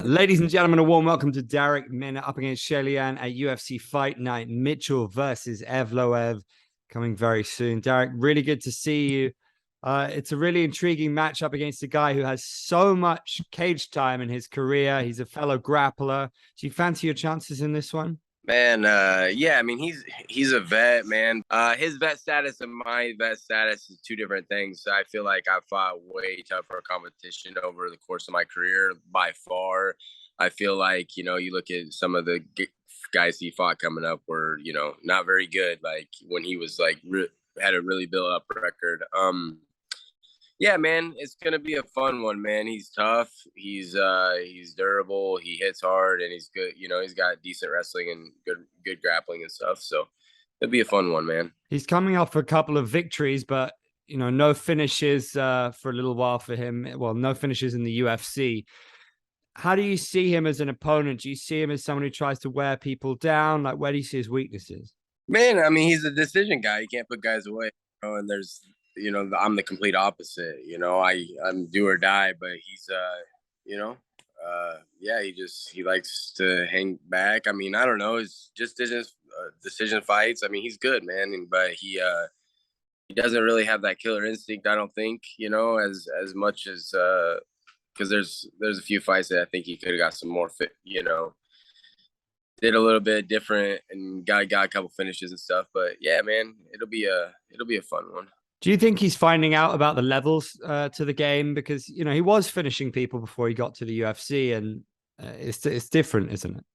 Ladies and gentlemen, a warm welcome to Darrick Minner up against Shayilan at UFC Fight Night. Mitchell versus Evloev coming very soon. Darrick, really good to see you. It's a really intriguing matchup against a guy who has so much cage time in his career. He's a fellow grappler. Do you fancy your chances in this one? Man, yeah, I mean he's a vet, man. His vet status and my vet status is two different things. So I feel like I fought way tougher competition over the course of my career by far. I feel like, you look at some of the guys he fought coming up were, not very good. Like when he was like had a really built up record. Yeah, man, it's gonna be a fun one, man. He's tough. He's durable. He hits hard, and he's good. He's got decent wrestling and good grappling and stuff. So it'll be a fun one, man. He's coming off a couple of victories, but no finishes for a little while for him. Well, no finishes in the UFC. How do you see him as an opponent? Do you see him as someone who tries to wear people down? Like, where do you see his weaknesses? Man, I mean, he's a decision guy. You can't put guys away. And there's I'm the complete opposite. I'm do or die, but he's yeah, he likes to hang back. I mean, I don't know, it's just decision fights. I mean, he's good, man, but he doesn't really have that killer instinct, I don't think, as much as because there's a few fights that I think he could have got some more fit, did a little bit different and got a couple finishes and stuff. But yeah, man, it'll be a fun one. Do you think he's finding out about the levels to the game? Because, he was finishing people before he got to the UFC, and it's different, isn't it?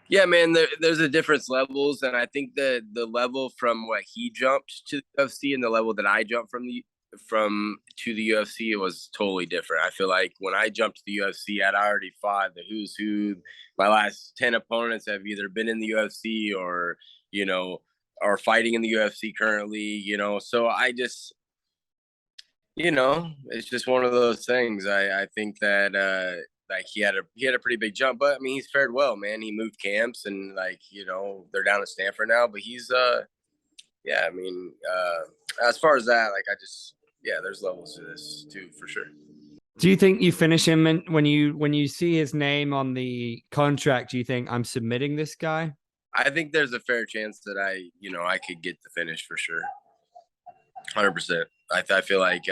Yeah, man, there's a difference levels. And I think the level from what he jumped to the UFC and the level that I jumped from to the UFC, it was totally different. I feel like when I jumped to the UFC, I'd already fought the who's who. My last 10 opponents have either been in the UFC or, are fighting in the UFC currently, so I just, it's just one of those things. I think that like he had a pretty big jump, but I mean, he's fared well, man. He moved camps and like, they're down at Stanford now, but he's yeah, I mean, as far as that, like yeah, there's levels to this too, for sure. Do you think you finish him when you see his name on the contract? Do you think I'm submitting this guy? I think there's a fair chance that I could get the finish for sure. 100%. I feel like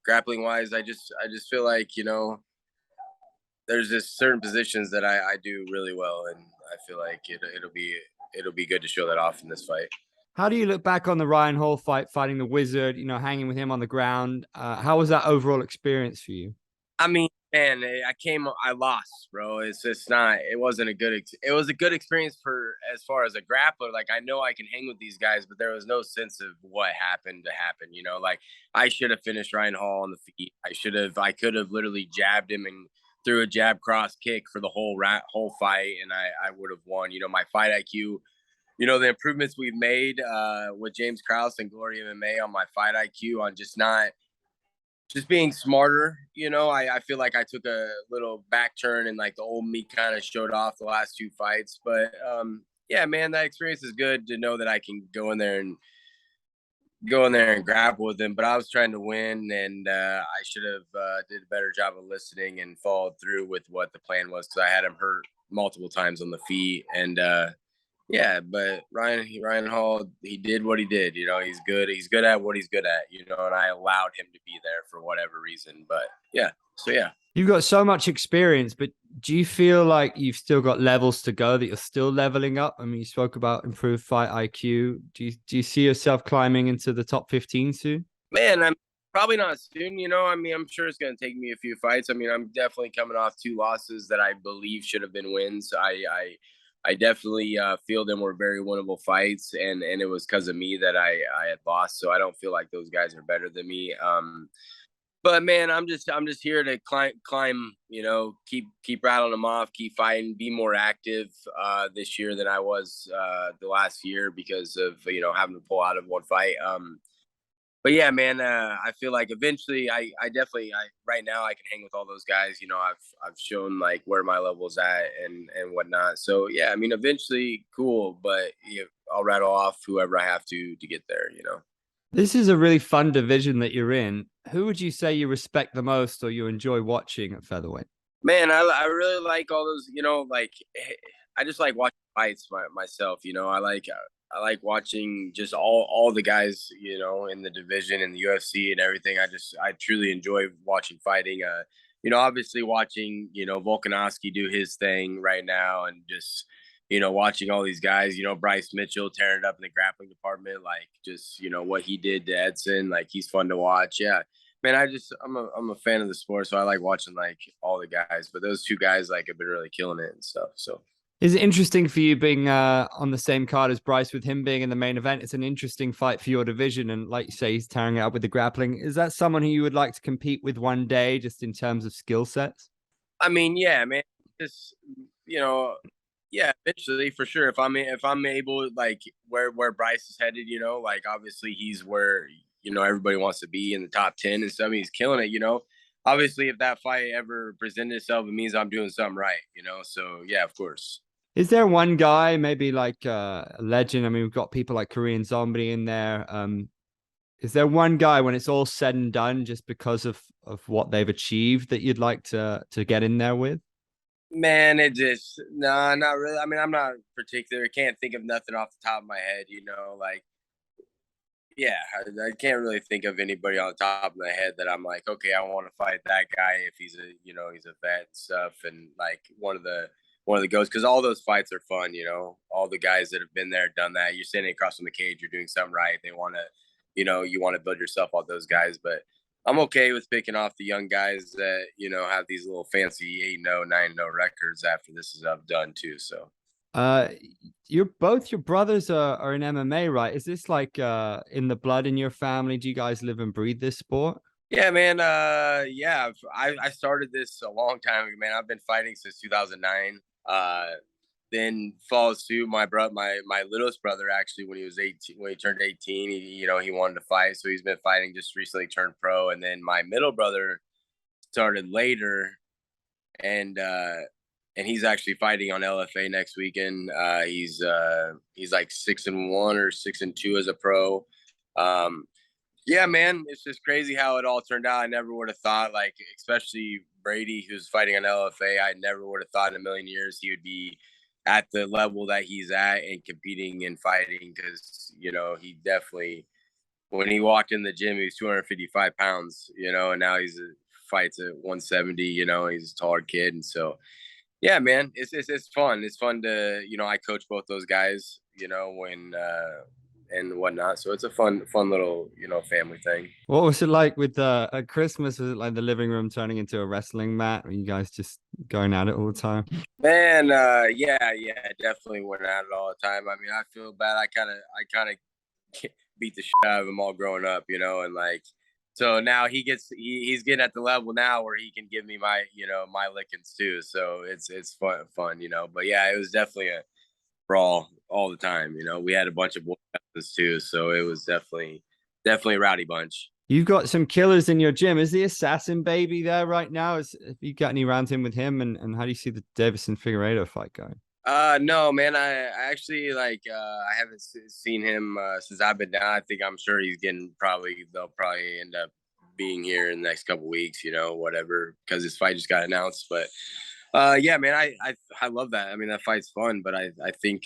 grappling wise, I just feel like, there's just certain positions that I do really well. And I feel like it'll be good to show that off in this fight. How do you look back on the Ryan Hall fight, fighting the Wizard, hanging with him on the ground? How was that overall experience for you? I mean, man, I lost, bro. It wasn't it was a good experience for as far as a grappler. Like, I know I can hang with these guys, but there was no sense of what happened to happen. Like I should have finished Ryan Hall on the feet. I could have literally jabbed him and threw a jab cross kick for the whole fight, and I would have won. My fight IQ, the improvements we've made with James Krause and Glory MMA on my fight IQ on just being smarter. I feel like I took a little back turn and like the old me kind of showed off the last two fights. But yeah, man, that experience is good to know that I can go in there and grapple with him. But I was trying to win, and I should have did a better job of listening and followed through with what the plan was, because I had him hurt multiple times on the feet. And yeah, but Ryan Hall, he did what he did. He's good. He's good at what he's good at, and I allowed him to be there for whatever reason. But yeah, so yeah. You've got so much experience, but do you feel like you've still got levels to go, that you're still leveling up? I mean, you spoke about improved fight IQ. Do you see yourself climbing into the top 15 soon? Man, I'm probably not soon. I mean, I'm sure it's going to take me a few fights. I mean, I'm definitely coming off 2 losses that I believe should have been wins. I definitely feel them were very winnable fights, and it was because of me that I had lost. So I don't feel like those guys are better than me. But man, I'm just here to climb. Keep rattling them off, keep fighting, be more active this year than I was the last year because of having to pull out of one fight. But yeah, man, I feel like eventually I definitely right now I can hang with all those guys. I've shown like where my level's at and whatnot. So yeah, I mean, eventually cool, but I'll rattle off whoever I have to get there, This is a really fun division that you're in. Who would you say you respect the most or you enjoy watching at featherweight? Man, I really like all those, like I just like watching fights myself. I like watching just all the guys, in the division and the UFC and everything. I truly enjoy watching fighting. Obviously watching, Volkanovski do his thing right now, and just watching all these guys, Bryce Mitchell tearing it up in the grappling department, like just what he did to Edson, like he's fun to watch. Yeah, man, I'm a fan of the sport, so I like watching like all the guys. But those two guys like have been really killing it and stuff. So Is it interesting for you being on the same card as Bryce with him being in the main event? It's an interesting fight for your division. And like you say, he's tearing it up with the grappling. Is that someone who you would like to compete with one day, just in terms of skill sets? I mean, yeah, man, just you know, yeah, eventually for sure. If I'm able, like where Bryce is headed, like obviously he's where everybody wants to be in the top 10 and stuff. He's killing it. Obviously if that fight ever presented itself, it means I'm doing something right. So yeah, of course. Is there one guy, maybe like a legend? I mean, we've got people like Korean Zombie in there. Is there one guy when it's all said and done, just because of what they've achieved, that you'd like to get in there with? Man, it just nah, not really. I mean, I'm not particular. Can't think of nothing off the top of my head. Like yeah, I can't really think of anybody on the top of my head that I'm like, okay, I want to fight that guy if he's a vet and stuff, and like one of the goats, because all those fights are fun. All the guys that have been there, done that. You're standing across from the cage, you're doing something right. They want to, you want to build yourself off those guys, but I'm okay with picking off the young guys that have these little fancy 8-0, 9-0 records after this is up done too. So Uh, your brothers are in MMA, right? Is this like in the blood in your family? Do you guys live and breathe this sport? yeah, man. Yeah, I started this a long time ago, man. I've been fighting since 2009. Then follows suit my littlest brother, actually, when he was 18, when he turned 18, he wanted to fight, so he's been fighting, just recently turned pro. And then my middle brother started later, and he's actually fighting on LFA next weekend. He's like 6-1 or 6-2 as a pro. Um, yeah, man, it's just crazy how it all turned out. I never would have thought, like, especially Brady, who's fighting on LFA, I never would have thought in a million years he would be at the level that he's at and competing and fighting, because, he definitely, when he walked in the gym, he was 255 pounds, and now fights at 170, he's a taller kid. And so, yeah, man, it's fun. It's fun to, I coach both those guys, when, and whatnot. So it's a fun little, family thing. What was it like with at Christmas? Was it like the living room turning into a wrestling mat? Were you guys just going at it all the time? Man, yeah, definitely went at it all the time. I mean, I feel bad. I kind of beat the shit out of him all growing up, and like, so now he's getting at the level now where he can give me my lickings too. So it's fun. But yeah, it was definitely a brawl all the time. We had a bunch of boys too, so it was definitely a rowdy bunch. You've got some killers in your gym. Is the assassin baby there right now? Have you got any rounds in with him? And how do you see the Deiveson Figueiredo fight going? No, man. I actually like. I haven't seen him since I've been down. I'm sure he's getting they'll probably end up being here in the next couple weeks. Whatever, because his fight just got announced. But yeah, man. I love that. I mean, that fight's fun. But I think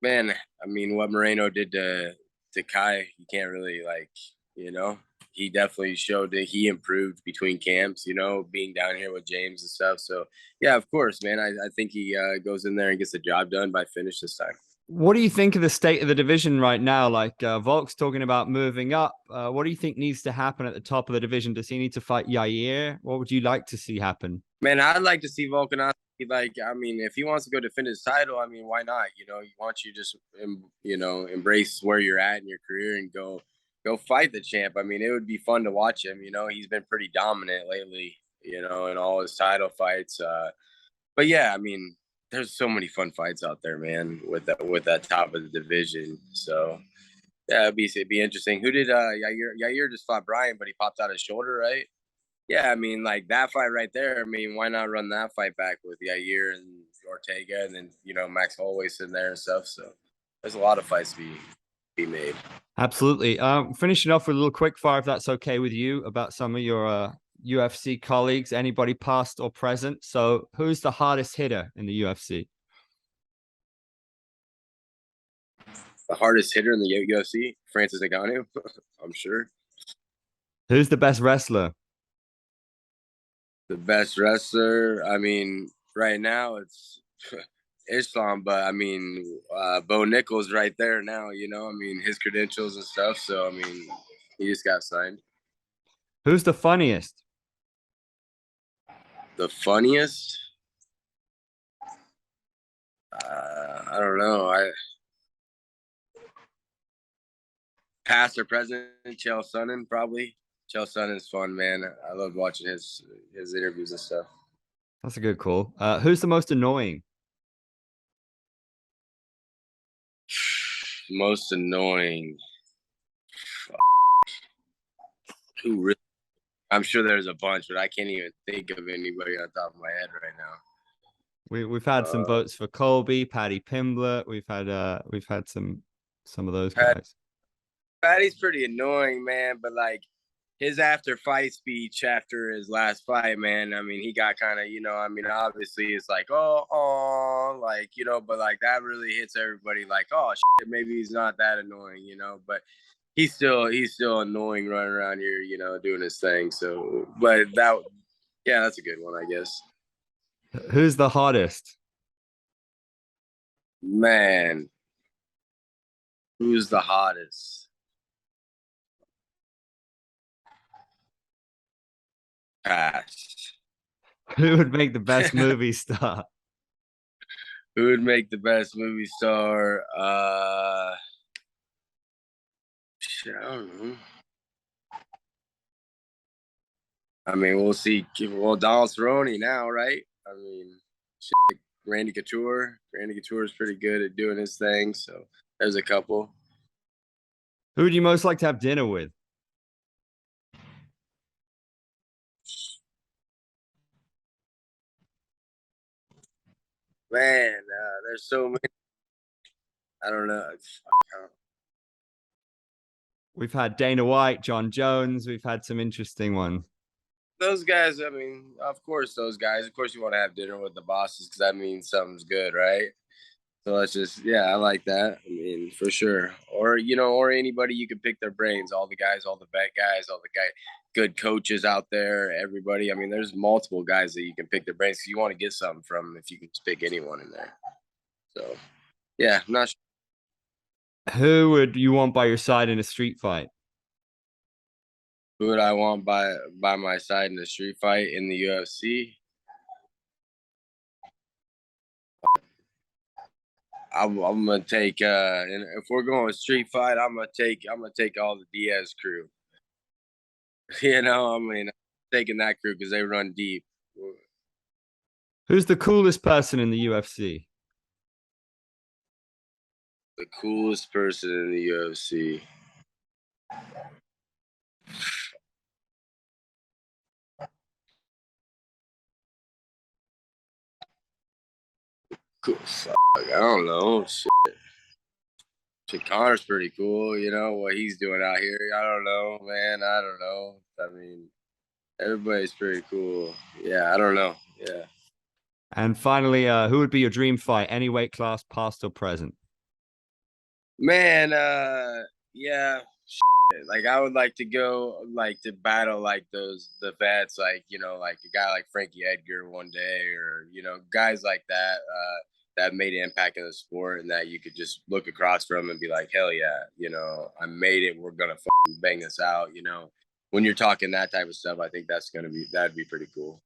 man. I mean, what Moreno did to Kai, you can't really like. You know, he definitely showed that he improved between camps. Being down here with James and stuff. So yeah, of course, man. I think he goes in there and gets the job done by finish this time. What do you think of the state of the division right now? Like Volk's talking about moving up. What do you think needs to happen at the top of the division? Does he need to fight Yair? What would you like to see happen? Man, I'd like to see Volkanovski. Like, I mean, if he wants to go defend his title, I mean, why not? Why don't you just, embrace where you're at in your career and go fight the champ. I mean, it would be fun to watch him. He's been pretty dominant lately. In all his title fights. But yeah, I mean, there's so many fun fights out there, man, with that top of the division. So yeah, it'd be interesting. Who did Yair just fought Brian, but he popped out his shoulder, right? Yeah, I mean, like that fight right there. I mean, why not run that fight back with Yair and Ortega, and then Max Holloway in there and stuff. So there's a lot of fights to be made. Absolutely. Finishing off with a little quick fire, if that's okay with you, about some of your UFC colleagues, anybody past or present. So who's the hardest hitter in the UFC? The hardest hitter in the UFC, Francis Ngannou, I'm sure. Who's the best wrestler? The best wrestler, I mean, right now it's Islam, but I mean, Bo Nichols right there now, you know, I mean, his credentials and stuff. So, I mean, he just got signed. Who's the funniest? The funniest? I don't know. Past or present, Chael Sonnen, probably. Chael Sonnen's fun, man. I love watching his interviews and stuff. That's a good call. Who's the most annoying? Most annoying. Who really? I'm sure there's a bunch, but I can't even think of anybody on top of my head right now. We've had some votes for Colby, Paddy Pimblett. We've had some of those guys. Paddy's pretty annoying, man, but like his after fight speech after his last fight, man. I mean, he got kind of, you know, I mean, obviously it's like, oh, like, you know, but like that really hits everybody like, oh shit, maybe he's not that annoying, you know, but he's still annoying running around here, you know, doing his thing. So, but that's a good one, I guess. Who's the hottest? Man, who's the hottest? Pass. Who would make the best movie star? Who would make the best movie star? Shit, I don't know. I mean, we'll see. Well, Donald Cerrone now, right? I mean, shit, Randy Couture. Randy Couture is pretty good at doing his thing. So there's a couple. Who would you most like to have dinner with? Man, there's so many. I don't know. We've had Dana White, John Jones. We've had some interesting ones. Those guys, I mean, of course, those guys. Of course, you want to have dinner with the bosses because that means something's good, right? So let's just, yeah, I like that. I mean, for sure. Or, you know, or anybody you can pick their brains. All the guys, all the vet guys, all the good coaches out there, everybody. I mean, there's multiple guys that you can pick their brains because you want to get something from them if you can just pick anyone in there. So, yeah, I'm not sure. Who would you want by your side in a street fight? Who would I want by my side in a street fight in the UFC? I'm gonna take and if we're going street fight, I'm gonna take all the Diaz crew. You know, I mean, I'm taking that crew because they run deep. Who's the coolest person in the UFC? The coolest person in the UFC. Cool. Fuck, I don't know. Shit, Connor's pretty cool. You know what he's doing out here. I don't know, man. I don't know. I mean, everybody's pretty cool. Yeah, I don't know. Yeah. And finally, who would be your dream fight? Any weight class, past or present? Man, yeah. Like I would like to go like to battle like the vets, like, you know, like a guy like Frankie Edgar one day, or, you know, guys like that that made an impact in the sport and that you could just look across from and be like, hell yeah, you know, I made it. We're gonna bang this out, you know. When you're talking that type of stuff, I think that'd be pretty cool.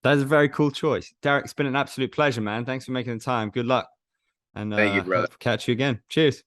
That's a very cool choice. Darrick, it's been an absolute pleasure, man. Thanks for making the time. Good luck. And Thank you, brother. hope to catch you again. Cheers.